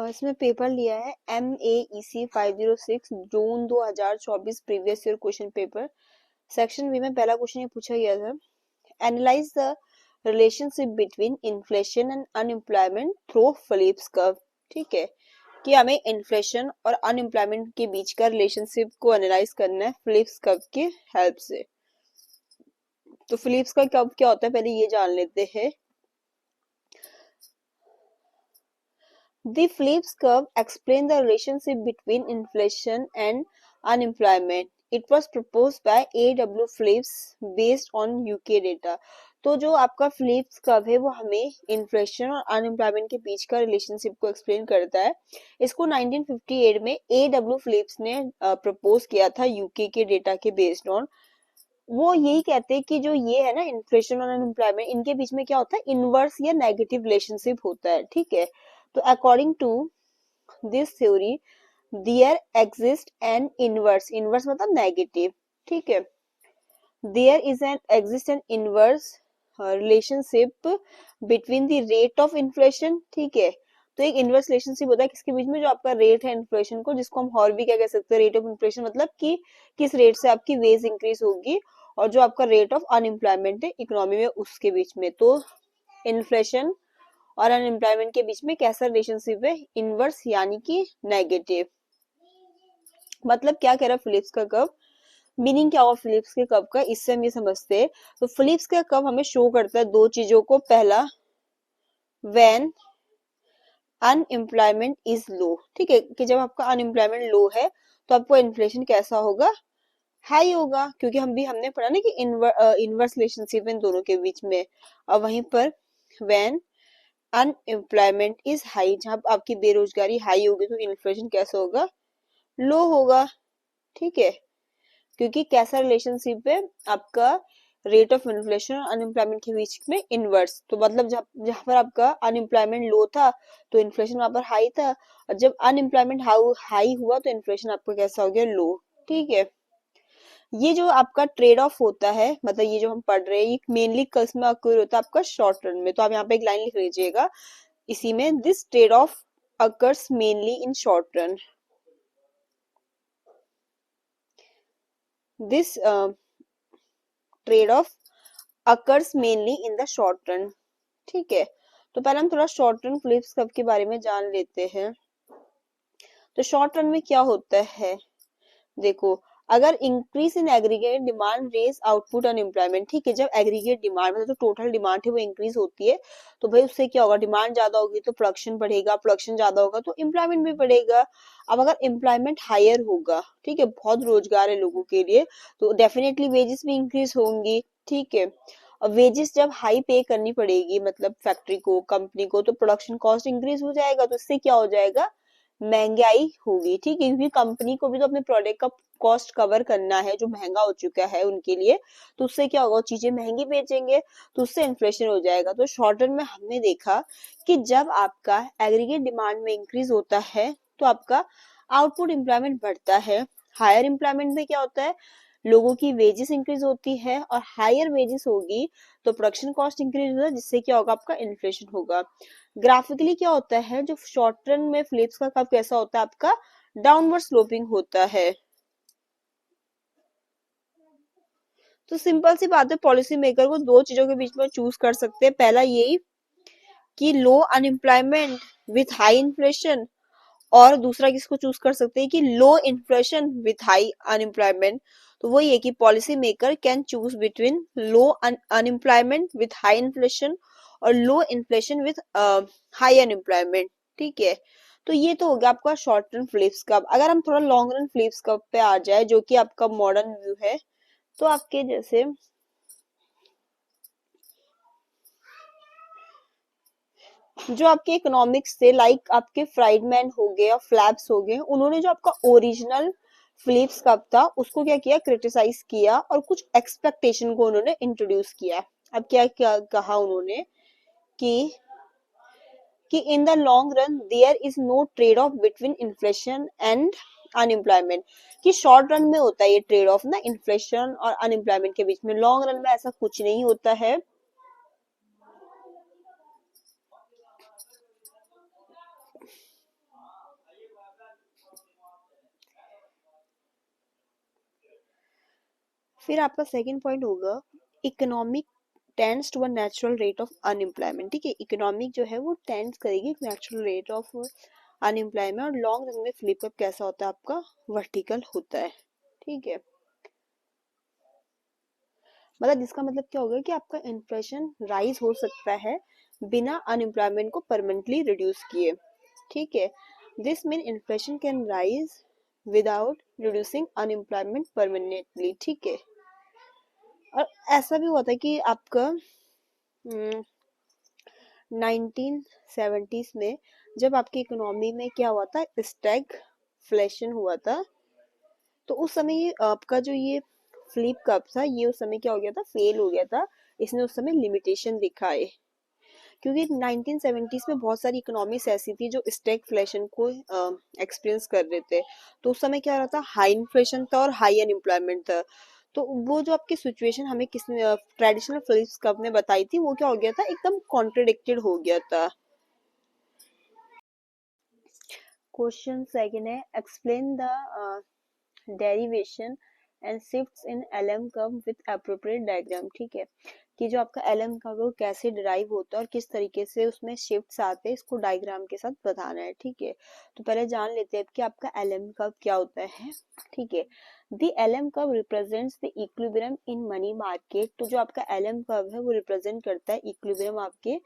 इसमें पेपर लिया है MAEC 506 जून 2024 previous year question paper. Section B में पहला क्वेश्चन ये पूछा गया था, analyse the relationship between inflation and unemployment through Phillips curve. ठीक है, कि हमें इन्फ्लेशन और अनएम्प्लॉयमेंट के बीच का रिलेशनशिप को एनालाइज करना है फिलिप्स कर्व की हेल्प से। तो फिलिप्स का कर्व क्या होता है पहले ये जान लेते हैं। The Phillips curve explains the relationship between inflation and unemployment. It was proposed by A.W. Phillips based on UK data. तो जो आपका फिलिप्स कर्व है वो हमें इन्फ्लेशन और अनएम्प्लॉयमेंट के बीच का रिलेशनशिप को एक्सप्लेन करता है। इसको 1958 में A.W. फिलिप्स ने प्रपोज किया था यूके के डेटा के बेस्ड ऑन। वो यही कहते हैं कि जो ये है ना इन्फ्लेशन और अनएम्प्लॉयमेंट, इनके बीच में क्या होता है, इनवर्स या नेगेटिव रिलेशनशिप होता है। ठीक है, तो according to this theory there exist an inverse, inverse मतलब नेगेटिव। ठीक है, there is an exist an inverse relationship between the rate of inflation. ठीक है, तो एक इनवर्स रिलेशनशिप होता है किसके बीच में, जो आपका रेट है इन्फ्लेशन को, जिसको हम और भी क्या कह सकते हैं, रेट ऑफ इन्फ्लेशन, मतलब कि किस रेट से आपकी वेज इंक्रीज होगी, और जो आपका रेट ऑफ अनएम्प्लॉयमेंट है इकोनॉमी में उसके बीच में। तो इन्फ्लेशन और अनएम्प्लॉयमेंट के बीच में कैसा रिलेशनशिप है, इनवर्स यानी कि नेगेटिव। मतलब क्या कह रहा है फिलिप्स का कर्व, मीनिंग क्या हुआ फिलिप्स के कर्व का, इससे हम ये समझते हैं। तो फिलिप्स का कर्व हमें शो करता है दो चीजों को, पहला व्हेन अनएम्प्लॉयमेंट इज लो। ठीक है, कि जब आपका अनएम्प्लॉयमेंट लो है तो आपको इन्फ्लेशन कैसा होगा, हाई होगा, क्योंकि हमने पढ़ा ना कि इनवर्स रिलेशनशिप इन दोनों के बीच में। और वहीं पर व्हेन अनएम्प्लॉयमेंट इज हाई, जहां आपकी बेरोजगारी हाई होगी तो इन्फ्लेशन कैसा होगा, लो होगा। ठीक है, क्योंकि कैसा रिलेशनशिप है आपका रेट ऑफ इन्फ्लेशन और अनएम्प्लॉयमेंट के बीच में, इनवर्स। तो मतलब जब जहां पर आपका अनएम्प्लॉयमेंट लो था तो इन्फ्लेशन वहां पर हाई था, और जब अनएम्प्लॉयमेंट हाई हुआ तो इन्फ्लेशन आपका कैसा हो गया, लो। ठीक है, ये जो आपका ट्रेड ऑफ होता है, मतलब ये जो हम पढ़ रहे हैं, ये मेनली कल्स में अक्यूर होता है आपका शॉर्ट रन में। तो आप यहाँ पे एक लाइन लिख लीजिएगा इसी में, this trade off occurs mainly in short run. This trade off occurs mainly in the short run. ठीक है, तो पहले हम थोड़ा शॉर्ट रन फिलिप्स कर्व के बारे में जान लेते हैं। तो शॉर्ट रन में क्या होता है, देखो, अगर increase in aggregate demand raise output unemployment. ठीक है, जब एग्रीगेट डिमांड मतलब तो टोटल डिमांड है वो इंक्रीज होती है, तो भाई उससे क्या होगा, डिमांड ज्यादा होगी तो प्रोडक्शन बढ़ेगा, प्रोडक्शन ज्यादा होगा तो एम्प्लॉयमेंट भी बढ़ेगा। अब अगर एम्प्लॉयमेंट हायर होगा, ठीक है, बहुत रोजगार है लोगों के लिए, तो डेफिनेटली वेजेस भी इंक्रीज होंगी। ठीक है, और वेजेस जब हाई पे करनी पड़ेगी मतलब फैक्ट्री को, कंपनी को, तो प्रोडक्शन कॉस्ट इंक्रीज हो जाएगा, तो इससे क्या हो जाएगा, महंगाई होगी। ठीक है, क्योंकि कंपनी को भी तो अपने प्रोडक्ट का कॉस्ट कवर करना है जो महंगा हो चुका है उनके लिए, तो उससे क्या होगा, चीजें महंगी बेचेंगे तो उससे इन्फ्लेशन हो जाएगा। तो शॉर्ट रन में हमने देखा कि जब आपका एग्रीगेट डिमांड में इंक्रीज होता है तो आपका आउटपुट एम्प्लॉयमेंट बढ़ता है। हायर एम्प्लॉयमेंट में क्या होता है, लोगों की वेजेस इंक्रीज होती है, और हायर वेजेस होगी तो प्रोडक्शन कॉस्ट इंक्रीज होगा, जिससे क्या होगा, आपका इन्फ्लेशन होगा। ग्राफिकली क्या होता है, जो शॉर्ट रन में फिलिप्स का कर्व कैसा होता है, आपका डाउनवर्ड स्लोपिंग होता है। तो सिंपल सी बात है, पॉलिसी मेकर को दो चीजों के बीच में चूज कर सकते हैं, पहला यही कि लो अनएम्प्लॉयमेंट विथ हाई इन्फ्लेशन, और दूसरा किसको चूज कर सकते हैं कि लो इन्फ्लेशन विथ हाई अनएम्प्लॉयमेंट। तो वो ये कि policy maker can choose between low unemployment with high inflation और लो इन्फ्लेशन विथ हाई अनएम्प्लॉयमेंट। ठीक है, तो ये तो हो गया आपका शॉर्ट रन फिलिप्स कर्व। अगर हम थोड़ा लॉन्ग रन फिलिप्स कर्व पे आ जाए, जो कि आपका मॉडर्न व्यू है, तो आपके जैसे जो आपके इकोनॉमिक्स थे, लाइक आपके फ्राइडमैन हो गए और फ्लैप्स हो गए, उन्होंने जो आपका ओरिजिनल फिलिप्स कप था उसको क्या किया, क्रिटिसाइज किया, और कुछ एक्सपेक्टेशन को उन्होंने इंट्रोड्यूस किया। अब क्या क्या कहा उन्होंने कि in the long run there is no trade off between inflation and unemployment. कि शॉर्ट रन में होता है ये ट्रेड ऑफ ना, इन्फ्लेशन और अनएम्प्लॉयमेंट के बीच में, लॉन्ग रन में ऐसा कुछ नहीं होता है। फिर आपका सेकंड पॉइंट होगा economic tends to a natural rate of unemployment. ठीक है, इकोनॉमिक जो है वो टेंड्स करेगी नेचुरल रेट ऑफ अनएम्प्लॉयमेंट। और लॉन्ग रन में फ्लिप अप कैसा होता है आपका, वर्टिकल होता है। ठीक है, मतलब जिसका मतलब क्या होगा कि आपका इन्फ्लेशन राइज हो सकता है बिना अनएम्प्लॉयमेंट को परमानेंटली रिड्यूस किए। ठीक है, this mean inflation can rise without reducing unemployment permanently. ठीक है, और ऐसा भी होता है कि आपका 1970s में जब आपकी इकोनॉमी में क्या हुआ था, स्टैगफ्लेशन हुआ था, तो उस समय ये आपका जो ये फ्लिप कप था, ये उस समय क्या हो गया था, फेल हो गया था। इसने उस समय लिमिटेशन दिखाए, क्योंकि 1970s में बहुत सारी इकोनॉमीज ऐसी थी जो स्टैगफ्लेशन को एक्सपीरियंस कर रहे थे। तो उस समय क्या हो रहा था, हाई इन्फ्लेशन था और हाई अनएम्प्लॉयमेंट था। तो वो जो आपकी सिचुएशन हमें किसने ट्रेडिशनल फ्लिप कप ने बताई थी, वो क्या हो गया था, एकदम कॉन्ट्रडिक्टेड हो गया था। क्वेश्चन सेकंड है, explain the derivation and shifts in LM curve with appropriate diagram. ठीक है, कि जो आपका एलएम कर्व वो कैसे डिराइव होता है और किस तरीके से उसमें शिफ्ट्स आते हैं, इसको डायग्राम के साथ बताना है। ठीक है, तो पहले जान लेते हैं कि आपका एलएम कर्व क्या होता है। ठीक है, the LM curve represents the equilibrium in money market. तो जो आपका एलएम कर्व है वो रिप्रेजेंट करता है इक्विलिब्रियम आपके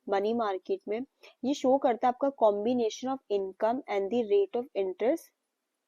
मनी मार्केट में। ये शो करता है आपका combination of income and the rate of interest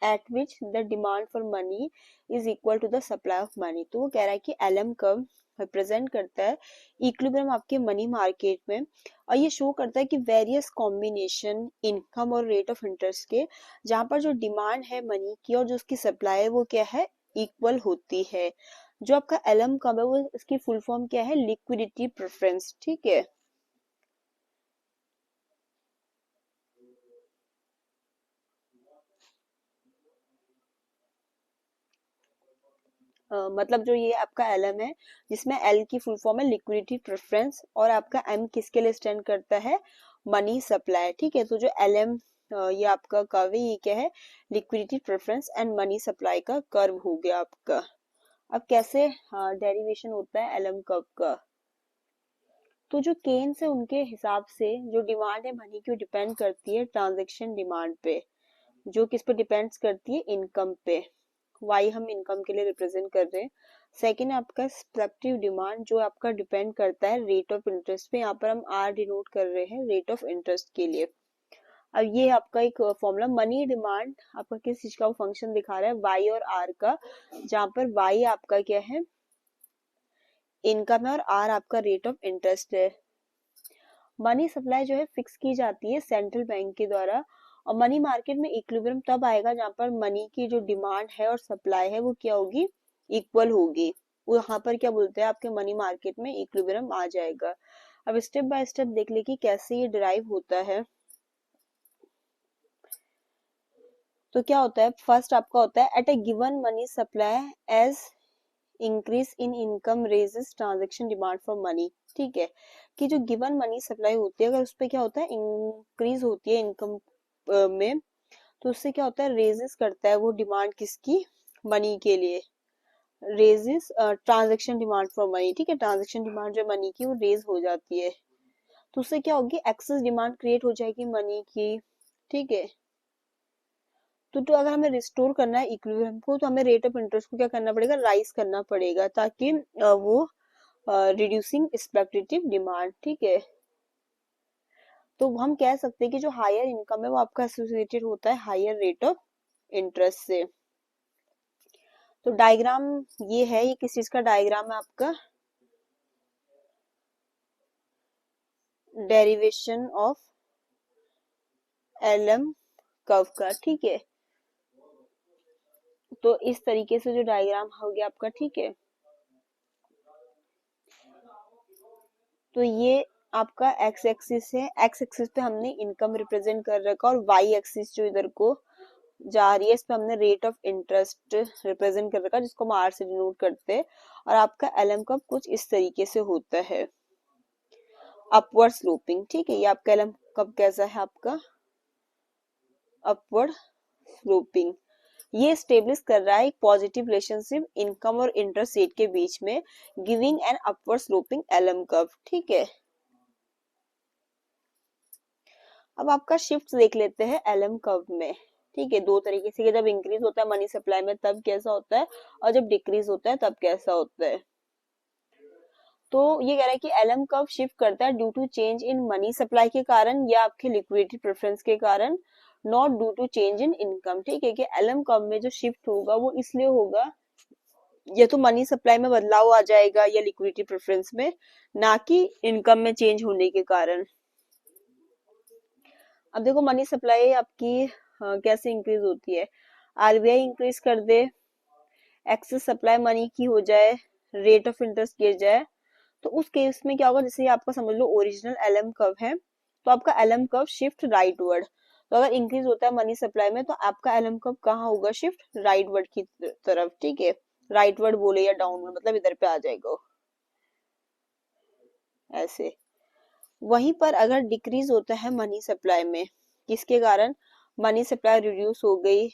at which the demand for money is equal to the supply of money। तो वो कह रहा है कि एलएम कर्व रिप्रेजेंट करता है इक्विलिब्रियम आपके मनी मार्केट में, और ये शो करता है कि वेरियस कॉम्बिनेशन इनकम और रेट ऑफ इंटरेस्ट के, जहाँ पर जो डिमांड है मनी की और जो उसकी सप्लाई है वो क्या है, इक्वल होती है। जो आपका एलएम कर्व है वो इसकी फुल फॉर्म क्या है, लिक्विडिटी प्रेफरेंस। ठीक है, मतलब जो ये आपका एलएम है, जिसमें एल की फुल फॉर्म है लिक्विडिटी प्रेफरेंस, और आपका एम किसके लिए स्टैंड करता है, मनी सप्लाई। ठीक है, तो जो एलएम ये आपका कर्व है, ये क्या है, liquidity preference and money supply का कर्व हो गया आपका। अब कैसे डेरिवेशन होता है एलएम कर्व का, तो जो केन्स है उनके हिसाब से जो डिमांड है मनी की डिपेंड करती है ट्रांजेक्शन डिमांड पे, जो किस पे डिपेंड्स करती है, इनकम पे। वाई हम इनकम के लिए रिप्रेजेंट कर रहे हैं। सेकेंड है आपका स्पेक्टिव डिमांड, जो आपका डिपेंड करता है रेट ऑफ इंटरेस्ट पे। यहाँ पर हम आर डिनोट कर रहे हैं रेट ऑफ इंटरेस्ट के लिए। अब ये आपका एक फॉर्मूला, मनी डिमांड आपका किस चीज का फंक्शन दिखा रहा है, वाई और आर का, जहाँ पर वाई आपका क्या है, इनकम है, और आर आपका रेट ऑफ इंटरेस्ट है। मनी सप्लाई जो है फिक्स की जाती है सेंट्रल बैंक के द्वारा, और मनी मार्केट में इक्विलिब्रियम तब आएगा जहां पर मनी की जो डिमांड है और सप्लाई है वो क्या होगी, इक्वल होगी। वो यहाँ पर क्या बोलते हैं, आपके मनी मार्केट में इक्विलिब्रियम आ जाएगा। अब स्टेप बाय स्टेप देख ले कि कैसे ये डिराइव होता है। तो क्या होता है, फर्स्ट आपका होता है at a given money supply as increase in income raises transaction demand for money. ठीक है, कि जो गिवन मनी सप्लाई होती है, अगर उस पर क्या होता है, इंक्रीज होती है इनकम में, तो उससे क्या होता है, रेजेस करता है वो डिमांड किसकी, मनी के लिए। Raises transaction demand for money. ठीक है, ट्रांजेक्शन डिमांड जो मनी की वो रेज हो जाती है, तो उससे क्या होगी, एक्सेस डिमांड क्रिएट हो जाएगी मनी की। ठीक है, तो अगर हमें रिस्टोर करना है इक्विलिब्रियम को, तो हमें रेट ऑफ इंटरेस्ट को क्या करना पड़ेगा, राइज करना पड़ेगा, ताकि वो रिड्यूसिंग स्पेक्टेटिव डिमांड। ठीक है, तो हम कह सकते हैं कि जो हायर इनकम है वो आपका एसोसिएटेड होता है हायर रेट ऑफ इंटरेस्ट से। तो डायग्राम ये है, ये किस चीज का डायग्राम है, आपका डेरिवेशन ऑफ एलएम कर्व का। ठीक है, तो इस तरीके से जो डायग्राम हो गया आपका। ठीक है, तो ये आपका एक्स एक्सिस है, एक्स एक्सिस पे हमने इनकम रिप्रेजेंट कर रखा, और वाई एक्सिस जो इधर को जा रही है, इस पे हमने रेट ऑफ इंटरेस्ट रिप्रेजेंट कर रखा, जिसको हम आर से डिनोट करते हैं। और आपका एलएम कर्व कुछ इस तरीके से होता है, अपवर्ड स्लोपिंग। ठीक है, ये आपका एलएम कर्व कैसा है, आपका अपवर्ड स्लोपिंग। ये स्टेब्लिश कर रहा है एक पॉजिटिव रिलेशनशिप इनकम और इंटरेस्ट रेट के बीच में, giving an upward sloping LM curve. ठीक है, अब आपका शिफ्ट देख लेते हैं एलएम कर्व में। ठीक है, दो तरीके से, जब इंक्रीज होता है मनी सप्लाई में तब कैसा होता है, और जब डिक्रीज होता है तब कैसा होता है। तो ये कह रहा है कि एलएम कर्व शिफ्ट करता है due to change in money supply के कारण या आपके लिक्विडिटी प्रेफरेंस के कारण, not due to change in income. ठीक है, कि एलएम कर्व में जो शिफ्ट होगा वो इसलिए होगा या तो मनी सप्लाई में बदलाव आ जाएगा या लिक्विडिटी प्रेफरेंस में, ना कि इनकम में चेंज होने के कारण। अब देखो मनी सप्लाई आपकी कैसे इंक्रीज होती है, आरबीआई इंक्रीज कर दे, एक्सेस सप्लाई मनी की हो जाए, रेट ऑफ इंटरेस्ट गिर जाए, तो उस केस में क्या होगा, जैसे आपका समझ लो ओरिजिनल एलएम कर्व है, तो आपका एलएम कर्व शिफ्ट राइटवर्ड। तो अगर इंक्रीज होता है मनी सप्लाई में तो आपका एलएम कर्व कहाँ होगा, शिफ्ट राइटवर्ड की तरफ। ठीक है, राइटवर्ड बोले या डाउनवर्ड, मतलब इधर पे आ जाएगा ऐसे। वहीं पर अगर डिक्रीज होता है मनी सप्लाई में, किसके कारण, मनी सप्लाई रिड्यूस हो गई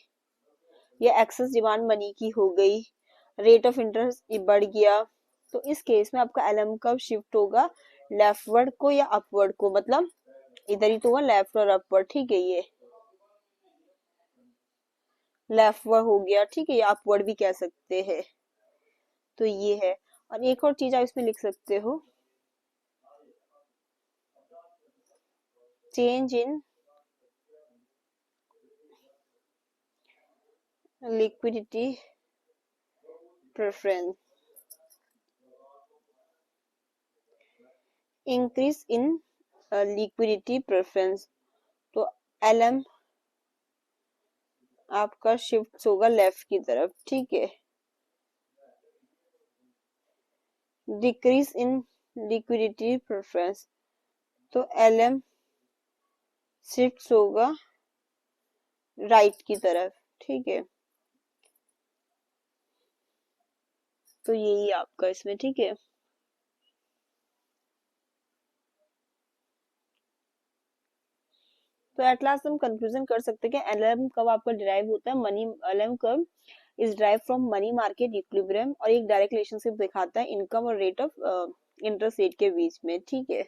या एक्सेस डिमांड मनी की हो गई, रेट ऑफ इंटरेस्ट बढ़ गया, तो इस केस में आपका एलएम कर्व शिफ्ट होगा लेफ्टवर्ड को या अपवर्ड को, मतलब इधर ही तो होगा लेफ्ट और अपवर्ड। ठीक है, ये लेफ्टवर्ड हो गया, ठीक है, या अपवर्ड भी कह सकते हैं। तो ये है, और एक और चीज आप इसमें लिख सकते हो, change in liquidity preference, increase in liquidity preference, तो एलएम आपका शिफ्ट होगा लेफ्ट की तरफ। ठीक है, डिक्रीज इन लिक्विडिटी प्रेफरेंस, तो एलएम शिफ्ट होगा राइट की तरफ। ठीक है, तो यही आपका इसमें। ठीक है, तो एट लास्ट हम कंक्लूजन कर सकते हैं कि एलएम कब आपका डिराइव होता है, मनी एलएम कब is drive from money market equilibrium, और एक डायरेक्ट रिलेशनशिप दिखाता है इनकम और रेट ऑफ इंटरेस्ट रेट के बीच में। ठीक है,